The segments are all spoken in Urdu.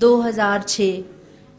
2006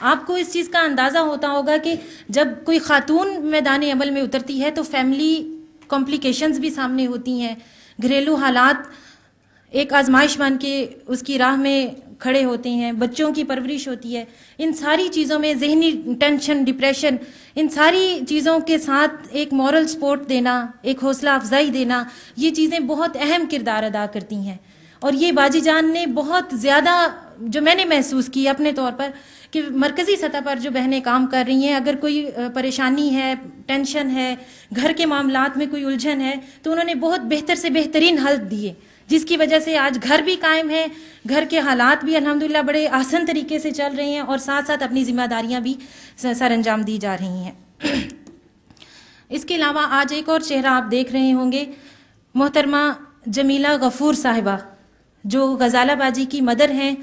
آپ کو اس چیز کا اندازہ ہوتا ہوگا کہ جب کوئی خاتون میدان عمل میں اترتی ہے تو فیملی کمپلیکیشنز بھی سامنے ہوتی ہیں، گھریلو حالات ایک آزمائش بن کے اس کی راہ میں کھڑے ہوتے ہیں، بچوں کی پرورش ہوتی ہے، ان ساری چیزوں میں ذہنی ٹینشن، ڈپریشن، ان ساری چیزوں کے ساتھ ایک مورل سپورٹ دینا، ایک حوصلہ افزائی دینا، یہ چیزیں بہت اہم کردار ادا کرتی ہیں. اور یہ باجی جان نے بہت زیادہ، جو میں نے محسوس کی اپنے طور پر، کہ مرکزی سطح پر جو بہنیں کام کر رہی ہیں، اگر کوئی پریشانی ہے، ٹینشن ہے، گھر کے معاملات میں کوئی الجھن ہے، تو انہوں نے بہت بہتر سے بہترین حل دیے، جس کی وجہ سے آج گھر بھی قائم ہے، گھر کے حالات بھی الحمدللہ بڑے آسان طریقے سے چل رہے ہیں، اور ساتھ ساتھ اپنی ذمہ داریاں بھی سر انجام دی جا رہی ہیں. اس کے علاوہ آج ایک اور چہرہ آپ دیکھ رہے ہوں گے، محترمہ جمیلہ غفور صاحبہ، جو غزالہ باجی کی مدر ہیں،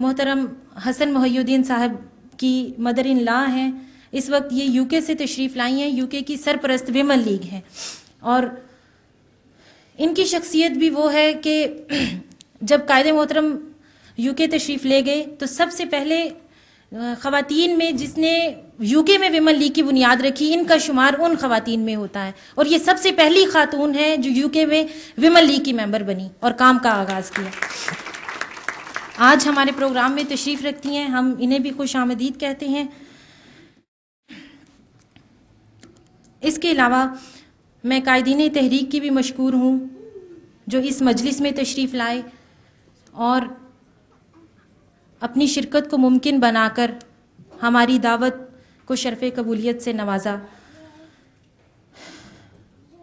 محترم حسن محی الدین صاحب کی مدر ان لا ہیں. اس وقت یہ یو کے سے تشریف لائی ہیں، یو کے کی سرپرست ویمن لیگ ہیں، اور ان کی شخصیت بھی وہ ہے کہ جب قائد محترم یو کے تشریف لے گئے تو سب سے پہلے خواتین میں جس نے یو کے میں ویمن لیگ کی بنیاد رکھی، ان کا شمار ان خواتین میں ہوتا ہے، اور یہ سب سے پہلی خاتون ہے جو یو کے میں ویمن لیگ کی ممبر بنی اور کام کا آغاز کیا. آج ہمارے پروگرام میں تشریف رکھتی ہیں، ہم انہیں بھی خوش آمدید کہتے ہیں. اس کے علاوہ میں قائدین تحریک کی بھی مشکور ہوں جو اس مجلس میں تشریف لائے اور اپنی شرکت کو ممکن بنا کر ہماری دعوت کو شرف قبولیت سے نوازا.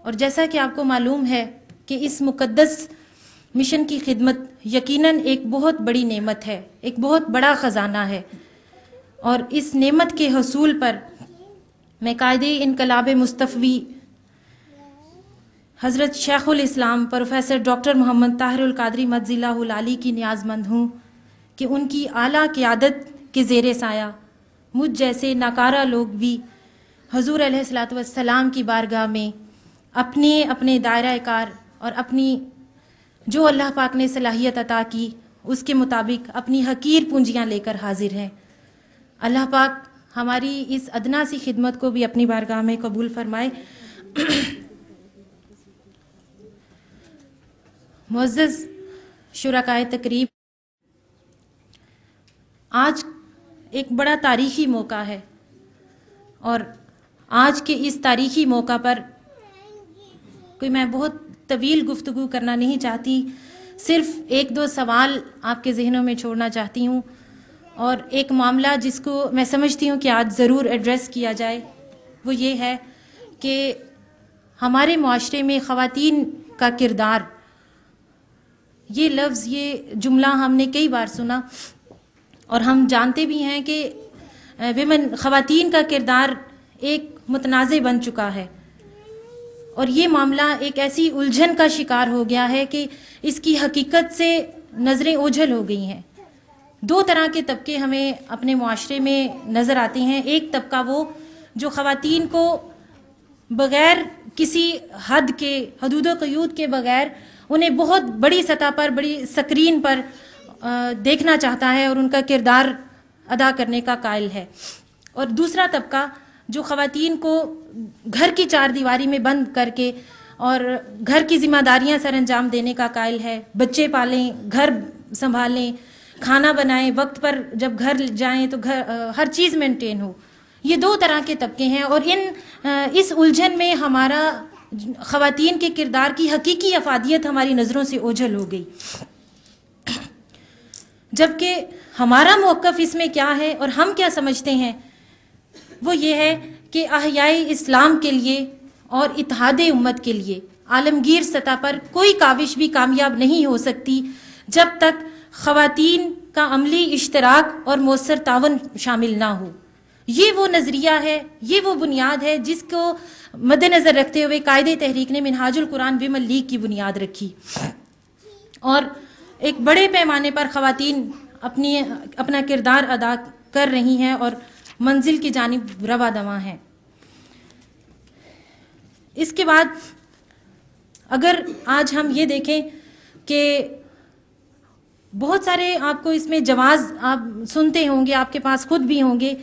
اور جیسا کہ آپ کو معلوم ہے کہ اس مقدس مشن کی خدمت یقیناً ایک بہت بڑی نعمت ہے، ایک بہت بڑا خزانہ ہے، اور اس نعمت کے حصول پر میں قائد انقلاب مصطفی حضرت شیخ الاسلام پروفیسر ڈاکٹر محمد طاہر القادری مجد اللہ العالی کی نیاز مند ہوں کہ ان کی اعلیٰ قیادت کے زیر سایہ مجھ جیسے ناکارہ لوگ بھی حضور علیہ الصلوۃ والسلام کی بارگاہ میں اپنے دائرہ کار اور اپنی جو اللہ پاک نے صلاحیت عطا کی اس کے مطابق اپنی حقیر پونجیاں لے کر حاضر ہیں. اللہ پاک ہماری اس ادنا سی خدمت کو بھی اپنی بارگاہ میں قبول فرمائے. معزز شرکائے تقریب، آج ایک بڑا تاریخی موقع ہے، اور آج کے اس تاریخی موقع پر کوئی میں بہت طویل گفتگو کرنا نہیں چاہتی، صرف ایک دو سوال آپ کے ذہنوں میں چھوڑنا چاہتی ہوں، اور ایک معاملہ جس کو میں سمجھتی ہوں کہ آج ضرور ایڈریس کیا جائے وہ یہ ہے کہ ہمارے معاشرے میں خواتین کا کردار، یہ لفظ، یہ جملہ ہم نے کئی بار سنا، اور ہم جانتے بھی ہیں کہ خواتین کا کردار ایک متنازع بن چکا ہے، اور یہ معاملہ ایک ایسی الجھن کا شکار ہو گیا ہے کہ اس کی حقیقت سے نظریں اوجھل ہو گئی ہیں. دو طرح کے طبقے ہمیں اپنے معاشرے میں نظر آتے ہیں. ایک طبقہ وہ جو خواتین کو بغیر کسی حد کے، حدود و قیود کے بغیر، انہیں بہت بڑی سطح پر، بڑی سکرین پر دیکھنا چاہتا ہے اور ان کا کردار ادا کرنے کا قائل ہے. اور دوسرا طبقہ جو خواتین کو گھر کی چار دیواری میں بند کر کے اور گھر کی ذمہ داریاں سر انجام دینے کا قائل ہے، بچے پالیں، گھر سنبھالیں، کھانا بنائیں، وقت پر جب گھر جائیں تو ہر چیز مینٹین ہو. یہ دو طرح کے طبقے ہیں، اور اس الجھن میں ہمارا خواتین کے کردار کی حقیقی افادیت ہماری نظروں سے اوجھل ہو گئی. جبکہ ہمارا موقف اس میں کیا ہے اور ہم کیا سمجھتے ہیں، وہ یہ ہے کہ احیائے اسلام کے لیے اور اتحاد امت کے لیے عالمگیر سطح پر کوئی کاوش بھی کامیاب نہیں ہو سکتی جب تک خواتین کا عملی اشتراک اور مؤثر تعاون شامل نہ ہو. یہ وہ نظریہ ہے، یہ وہ بنیاد ہے جس کو مد نظر رکھتے ہوئے قائد تحریک نے منہاج القرآن ویمن لیگ کی بنیاد رکھی، اور ایک بڑے پیمانے پر خواتین اپنا کردار ادا کر رہی ہیں اور منزل کی جانب رواں دواں ہیں. اس کے بعد اگر آج ہم یہ دیکھیں کہ بہت سارے آپ کو اس میں جواز آپ سنتے ہوں گے، آپ کے پاس خود بھی ہوں گے،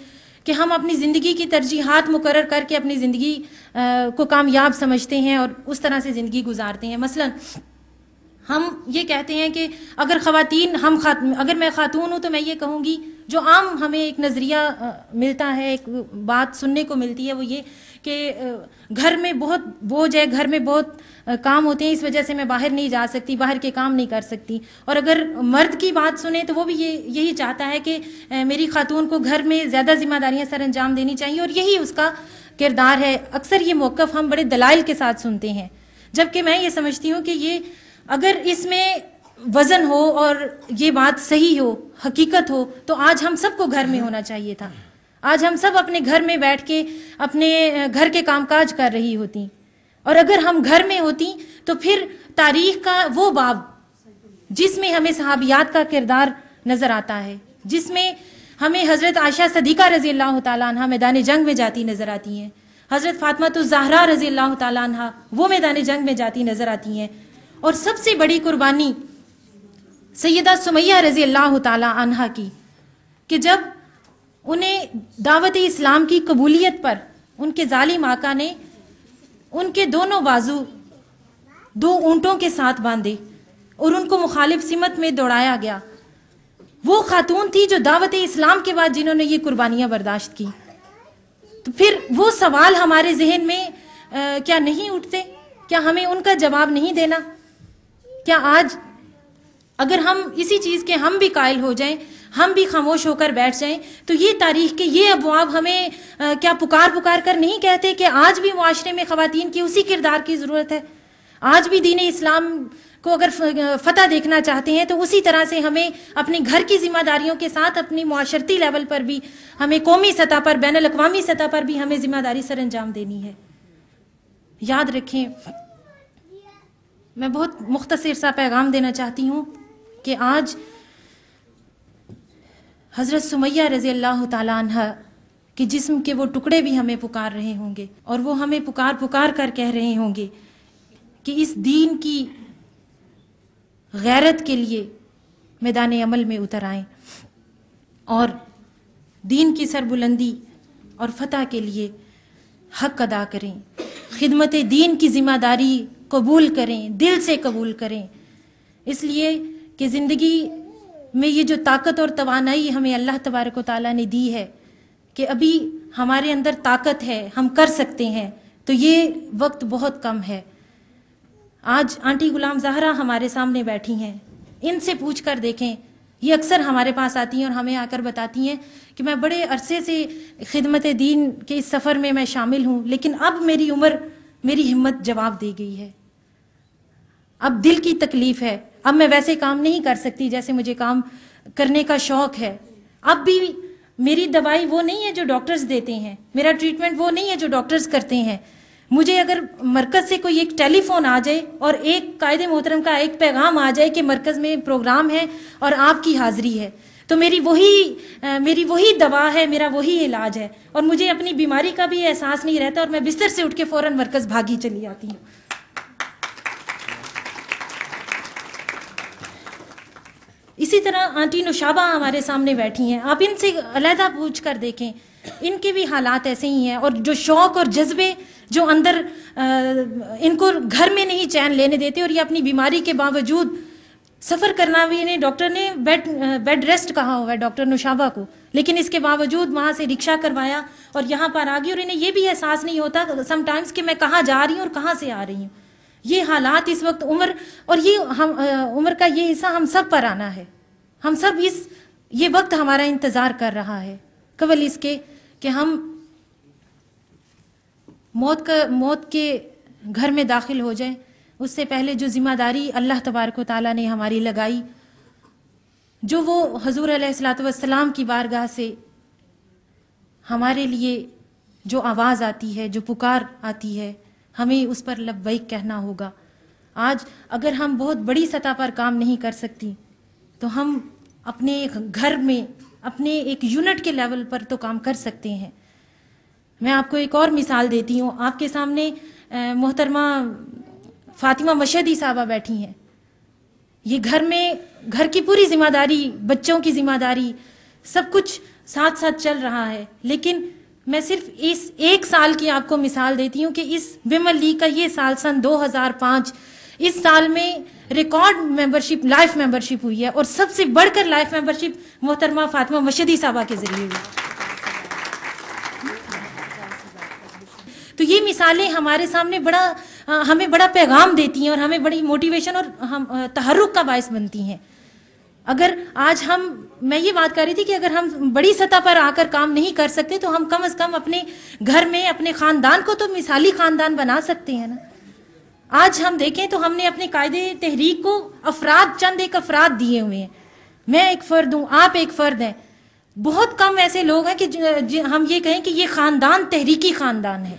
کہ ہم اپنی زندگی کی ترجیحات مقرر کر کے اپنی زندگی کو کامیاب سمجھتے ہیں اور اس طرح سے زندگی گزارتے ہیں. مثلا ہم یہ کہتے ہیں کہ اگر اگر میں خاتون ہوں تو میں یہ کہوں گی، جو عام ہمیں ایک نظریہ ملتا ہے، ایک بات سننے کو ملتی ہے، وہ یہ کہ گھر میں بہت بوجھ ہے، گھر میں بہت کام ہوتے ہیں، اس وجہ سے میں باہر نہیں جا سکتی، باہر کے کام نہیں کر سکتی. اور اگر مرد کی بات سنیں تو وہ بھی یہی چاہتا ہے کہ میری خاتون کو گھر میں زیادہ ذمہ داریاں سر انجام دینی چاہیے، اور یہی اس کا کردار ہے. اکثر یہ موقف ہم بڑے دلائل کے ساتھ سنتے ہیں، جبکہ میں یہ سمجھتی ہوں کہ یہ اگر اس میں وزن ہو اور یہ بات صحیح ہو، حقیقت ہو، تو آج ہم سب کو گھر میں ہونا چاہیے تھا. آج ہم سب اپنے گھر میں بیٹھ کے اپنے گھر کے کام کاج کر رہی ہوتی، اور اگر ہم گھر میں ہوتی تو پھر تاریخ کا وہ باب جس میں ہمیں صحابیات کا کردار نظر آتا ہے، جس میں ہمیں حضرت عائشہ صدیقہ رضی اللہ تعالیٰ عنہ میدان جنگ میں جاتی نظر آتی ہیں، حضرت فاطمہ الزہرا رضی اللہ تعالیٰ عنہ وہ میدان جنگ میں جاتی نظر آتی ہیں، اور سب سے بڑی قربانی سیدہ سمیہ رضی اللہ تعالیٰ عنہ کی، کہ جب انہیں دعوت اسلام کی قبولیت پر ان کے ظالم آقا نے ان کے دونوں بازو 2 اونٹوں کے ساتھ باندھے اور ان کو مخالف سمت میں دوڑایا گیا. وہ خاتون تھی جو دعوت اسلام کے بعد جنہوں نے یہ قربانیاں برداشت کی. تو پھر وہ سوال ہمارے ذہن میں کیا نہیں اٹھتے؟ کیا ہمیں ان کا جواب نہیں دینا؟ کیا آج اگر ہم اسی چیز کے ہم بھی قائل ہو جائیں، ہم بھی خاموش ہو کر بیٹھ جائیں، تو یہ تاریخ کے یہ ابواب ہمیں کیا پکار کر نہیں کہتے کہ آج بھی معاشرے میں خواتین کی اسی کردار کی ضرورت ہے؟ آج بھی دین اسلام کو اگر فتح دیکھنا چاہتے ہیں تو اسی طرح سے ہمیں اپنے گھر کی ذمہ داریوں کے ساتھ اپنی معاشرتی لیول پر بھی، ہمیں قومی سطح پر، بین الاقوامی سطح پر بھی ہمیں ذمہ داری سر انجام دینی ہے. یاد رکھیں، میں بہت مختصر سا پیغام دینا چاہتی ہوں کہ آج حضرت سمیہ رضی اللہ تعالیٰ عنہ کے جسم کے وہ ٹکڑے بھی ہمیں پکار رہے ہوں گے، اور وہ ہمیں پکار کر کہہ رہے ہوں گے کہ اس دین کی غیرت کے لیے میدان عمل میں اتر آئیں اور دین کی سربلندی اور فتح کے لیے حق ادا کریں، خدمت دین کی ذمہ داری قبول کریں، دل سے قبول کریں، اس لیے کہ زندگی میں یہ جو طاقت اور توانائی ہمیں اللہ تبارک و تعالیٰ نے دی ہے کہ ابھی ہمارے اندر طاقت ہے، ہم کر سکتے ہیں، تو یہ وقت بہت کم ہے. آج آنٹی غلام زہرا ہمارے سامنے بیٹھی ہیں، ان سے پوچھ کر دیکھیں، یہ اکثر ہمارے پاس آتی ہیں اور ہمیں آ کر بتاتی ہیں کہ میں بڑے عرصے سے خدمت دین کے اس سفر میں شامل ہوں، لیکن اب میری عمر، میری ہمت جواب دے گئی ہے، اب دل کی تکلیف ہے، اب میں ویسے کام نہیں کر سکتی جیسے مجھے کام کرنے کا شوق ہے، اب بھی میری دوائی وہ نہیں ہے جو ڈاکٹرز دیتے ہیں، میرا ٹریٹمنٹ وہ نہیں ہے جو ڈاکٹرز کرتے ہیں. مجھے اگر مرکز سے کوئی ایک ٹیلی فون آ جائے اور ایک قائد محترم کا ایک پیغام آ جائے کہ مرکز میں پروگرام ہے اور آپ کی حاضری ہے، تو میری وہی دوا ہے، میرا وہی علاج ہے، اور مجھے اپنی بیماری کا بھی احساس نہیں رہتا، اور میں بستر سے اٹھ کے فوراً مرکز بھاگی چلی آتی ہوں. اسی طرح آنٹی نوشابہ ہمارے سامنے بیٹھی ہیں، آپ ان سے علیحدہ پوچھ کر دیکھیں، ان کے بھی حالات ایسے ہی ہیں، اور جو شوق اور جذبے جو اندر ان کو گھر میں نہیں چین لینے دیتے، اور یہ اپنی بیماری کے باوجود سفر کرنا بھی، انہیں ڈاکٹر نے بیڈ ریسٹ کہا ہوا ہے ڈاکٹر نوشابہ کو، لیکن اس کے باوجود وہاں سے رکشہ کروایا اور یہاں پر آ گئی، اور انہیں یہ بھی احساس نہیں ہوتا سم ٹائمز کہ میں کہاں جا رہی ہوں اور کہاں سے آ رہی ہوں. یہ حالات اس وقت اور یہ عمر کا یہ حصہ ہم سب پر آنا ہے، ہم سب یہ وقت ہمارا انتظار کر رہا ہے قبل اس کے کہ ہم موت کے گھر میں داخل ہو جائیں. اس سے پہلے جو ذمہ داری اللہ تبارک و تعالیٰ نے ہماری لگائی، جو وہ حضور علیہ الصلوۃ والسلام کی بارگاہ سے ہمارے لیے جو آواز آتی ہے، جو پکار آتی ہے، ہمیں اس پر لبیک کہنا ہوگا. آج اگر ہم بہت بڑی سطح پر کام نہیں کر سکتی تو ہم اپنے ایک گھر میں، اپنے ایک یونٹ کے لیول پر تو کام کر سکتے ہیں. میں آپ کو ایک اور مثال دیتی ہوں. آپ کے سامنے محترمہ فاطمہ مشہدی صاحبہ بیٹھی ہیں. یہ گھر کی پوری ذمہ داری، بچوں کی ذمہ داری، سب کچھ ساتھ ساتھ چل رہا ہے. لیکن میں صرف اس ایک سال کی آپ کو مثال دیتی ہوں کہ اس ویمن لیگ کا یہ سال سن 2005، اس سال میں ریکارڈ ممبرشپ، لائف ممبرشپ ہوئی ہے، اور سب سے بڑھ کر لائف ممبرشپ محترمہ فاطمہ مشہدی صاحبہ کے ذریعے ہوئی. تو یہ مثالیں ہمارے سامنے ہمیں بڑا پیغام دیتی ہیں اور ہمیں بڑی موٹیویشن اور تحرک کا باعث بنتی ہیں. اگر آج میں یہ بات کر رہی تھی کہ اگر ہم بڑی سطح پر آ کر کام نہیں کر سکتے تو ہم کم از کم اپنے گھر میں اپنے خاندان کو تو مثالی خاندان بنا سکتے ہیں نا. آج ہم دیکھیں تو ہم نے اپنے قائدِ تحریک کو چند ایک افراد دیے ہوئے ہیں. میں ایک فرد ہوں، آپ ایک فرد ہیں. بہت کم ایسے لوگ ہیں کہ ہم یہ کہیں کہ یہ خاندان تحریکی خاندان ہے.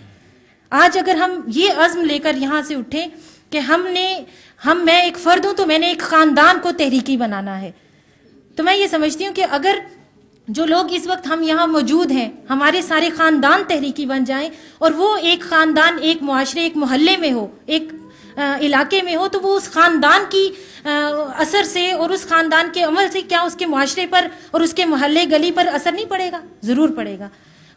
آج اگر ہم یہ عزم لے کر یہاں سے اٹھیں کہ میں ایک فرد ہوں تو میں نے ایک خاندان کو تحریکی بنانا ہے، تو میں یہ سمجھتی ہوں کہ اگر جو لوگ اس وقت ہم یہاں موجود ہیں ہمارے سارے خاندان تحریکی بن جائیں اور وہ ایک خاندان ایک معاشرے ایک محلے میں ہو، ایک علاقے میں ہو، تو وہ اس خاندان کی اثر سے اور اس خاندان کے عمل سے کیا اس کے معاشرے پر اور اس کے محلے گلی پر اثر نہیں پڑے گا؟ ضرور پڑے گا.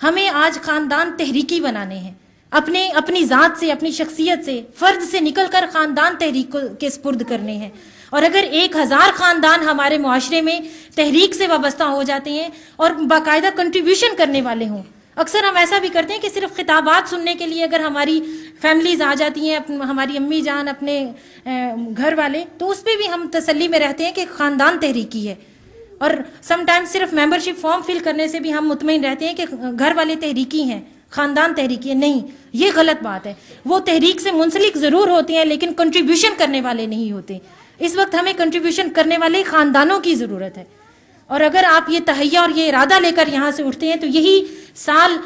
ہمیں آج خاندان تحریکی بنانے ہیں، اپنی ذات سے، اپنی شخصیت سے، فرد سے نکل کر خاندان تحریک کے سپرد کرنے ہیں. اور اگر 1000 خاندان ہمارے معاشرے میں تحریک سے وابستہ ہو جاتے ہیں اور باقاعدہ کنٹریبیوشن کرنے والے ہوں. اکثر ہم ایسا بھی کرتے ہیں کہ صرف خطابات سننے کے لیے اگر ہماری فیملیز آ جاتی ہیں، ہماری امی جان، اپنے گھر والے، تو اس پہ بھی ہم تسلی میں رہتے ہیں کہ خاندان تحریکی ہے. اور سم ٹائم صرف ممبرشپ فارم فل کرنے سے بھی ہم مطمئن رہتے ہیں کہ گھر والے تحریکی ہیں، خاندان تحریکی ہے. نہیں، یہ غلط بات ہے. وہ تحریک سے منسلک ضرور ہوتے ہیں لیکن کنٹریبیوشن کرنے والے نہیں ہوتے. اس وقت ہمیں کنٹریبیوشن کرنے والے خاندانوں کی ضرورت ہے. اور اگر آپ یہ تہیہ اور یہ ارادہ لے کر یہاں سے اٹھتے ہیں تو یہی سال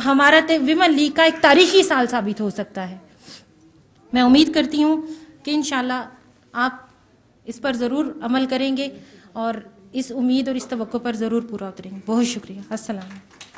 ہمارا ویمن لیگ کا ایک تاریخی سال ثابت ہو سکتا ہے. میں امید کرتی ہوں کہ انشاءاللہ آپ اس پر ضرور عمل کریں گے اور اس امید اور اس توقع پر ضرور پورا اتریں گے. بہت شکریہ. السلام علیکم.